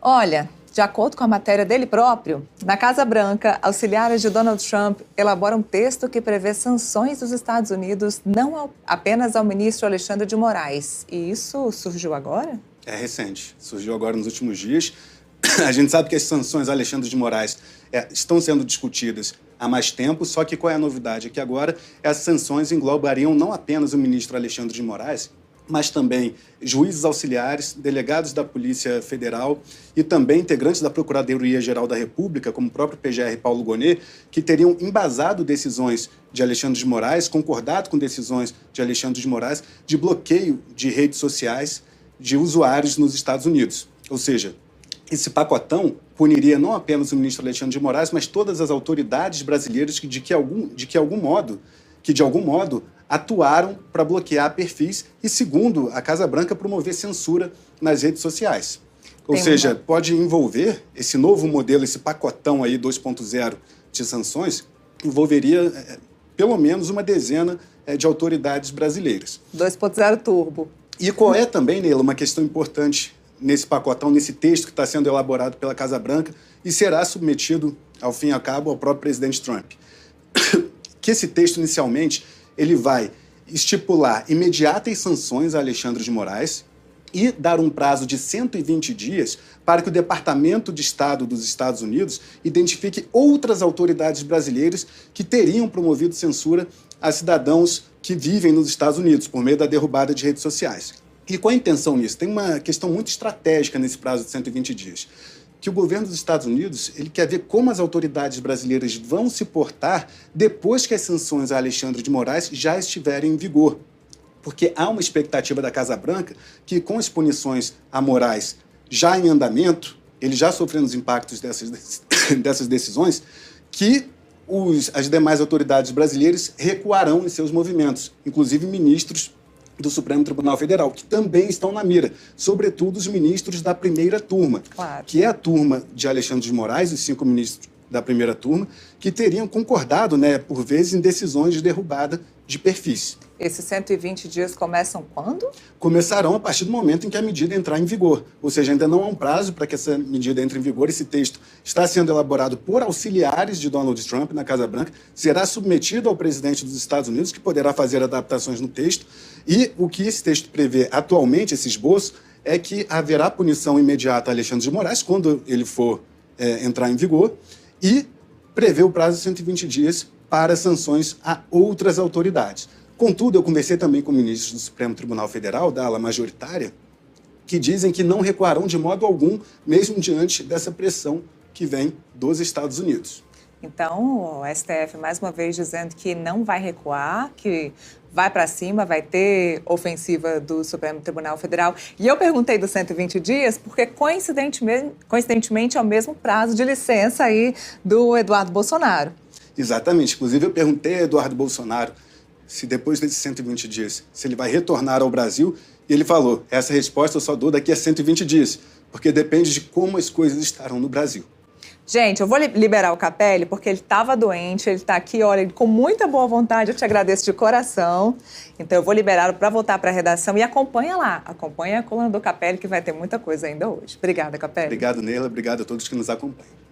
Olha, de acordo com a matéria dele próprio, na Casa Branca, auxiliares de Donald Trump elaboram um texto que prevê sanções dos Estados Unidos não apenas ao ministro Alexandre de Moraes. E isso surgiu agora? É recente, surgiu agora nos últimos dias. A gente sabe que as sanções a Alexandre de Moraes estão sendo discutidas há mais tempo, só que qual é a novidade? É que agora as sanções englobariam não apenas o ministro Alexandre de Moraes, mas também juízes auxiliares, delegados da Polícia Federal e também integrantes da Procuradoria-Geral da República, como o próprio PGR Paulo Gonet, que teriam embasado decisões de Alexandre de Moraes, concordado com decisões de Alexandre de Moraes, de bloqueio de redes sociais de usuários nos Estados Unidos. Ou seja, esse pacotão puniria não apenas o ministro Alexandre de Moraes, mas todas as autoridades brasileiras que de algum modo atuaram para bloquear perfis e, segundo a Casa Branca, promover censura nas redes sociais. Ou seja, pode envolver esse novo modelo, esse pacotão aí 2.0 de sanções, envolveria pelo menos uma dezena de autoridades brasileiras. 2.0 turbo. E qual é também, Neila, uma questão importante nesse pacotão, nesse texto que está sendo elaborado pela Casa Branca e será submetido, ao fim e ao cabo, ao próprio presidente Trump. Que esse texto, inicialmente, ele vai estipular imediatas sanções a Alexandre de Moraes e dar um prazo de 120 dias para que o Departamento de Estado dos Estados Unidos identifique outras autoridades brasileiras que teriam promovido censura a cidadãos que vivem nos Estados Unidos por meio da derrubada de redes sociais. E qual a intenção nisso? Tem uma questão muito estratégica nesse prazo de 120 dias. Que o governo dos Estados Unidos ele quer ver como as autoridades brasileiras vão se portar depois que as sanções a Alexandre de Moraes já estiverem em vigor. Porque há uma expectativa da Casa Branca que, com as punições a Moraes já em andamento, ele já sofrendo os impactos dessas decisões, que as demais autoridades brasileiras recuarão em seus movimentos, inclusive ministros do Supremo Tribunal Federal, que também estão na mira, sobretudo os ministros da primeira turma, claro, que é a turma de Alexandre de Moraes, os 5 ministros da primeira turma, que teriam concordado, por vezes, em decisões de derrubada de perfis. Esses 120 dias começam quando? Começarão a partir do momento em que a medida entrar em vigor. Ou seja, ainda não há um prazo para que essa medida entre em vigor. Esse texto está sendo elaborado por auxiliares de Donald Trump na Casa Branca, será submetido ao presidente dos Estados Unidos, que poderá fazer adaptações no texto. E o que esse texto prevê atualmente, esse esboço, é que haverá punição imediata a Alexandre de Moraes quando ele for entrar em vigor e prevê o prazo de 120 dias para sanções a outras autoridades. Contudo, eu conversei também com ministros do Supremo Tribunal Federal, da ala majoritária, que dizem que não recuarão de modo algum, mesmo diante dessa pressão que vem dos Estados Unidos. Então, o STF, mais uma vez, dizendo que não vai recuar, que vai para cima, vai ter ofensiva do Supremo Tribunal Federal. E eu perguntei dos 120 dias porque, coincidentemente, é o mesmo prazo de licença aí do Eduardo Bolsonaro. Exatamente. Inclusive, eu perguntei a Eduardo Bolsonaro se depois desses 120 dias, se ele vai retornar ao Brasil, e ele falou, essa resposta eu só dou daqui a 120 dias, porque depende de como as coisas estarão no Brasil. Gente, eu vou liberar o Capelli porque ele estava doente, ele está aqui, olha, com muita boa vontade, eu te agradeço de coração. Então eu vou liberá-lo para voltar para a redação e acompanha lá, acompanha a coluna do Capelli que vai ter muita coisa ainda hoje. Obrigada, Capelli. Obrigado, Neila, obrigado a todos que nos acompanham.